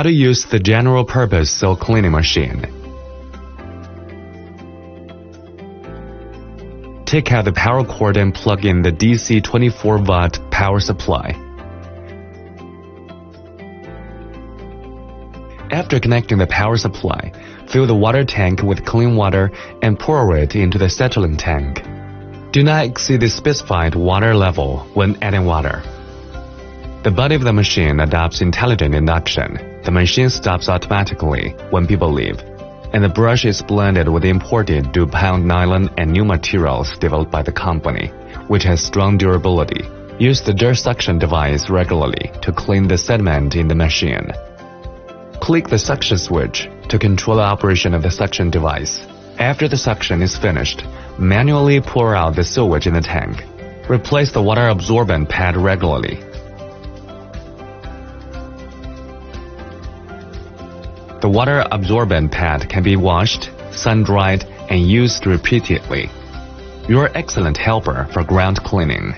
How to use the general-purpose soil cleaning machine. Take out the power cord and plug in the DC 24-watt power supply. After connecting the power supply, fill the water tank with clean water and pour it into the settling tank. Do not exceed the specified water level when adding water. The body of the machine adopts intelligent induction. The machine stops automatically when people leave, and the brush is blended with imported DuPont nylon and new materials developed by the company, which has strong durability. Use the dirt suction device regularly to clean the sediment in the machine. Click the suction switch to control the operation of the suction device. After the suction is finished, manually pour out the sewage in the tank. Replace the water absorbent pad regularly. The water absorbent pad can be washed, sun-dried, and used repeatedly. You're an excellent helper for ground cleaning.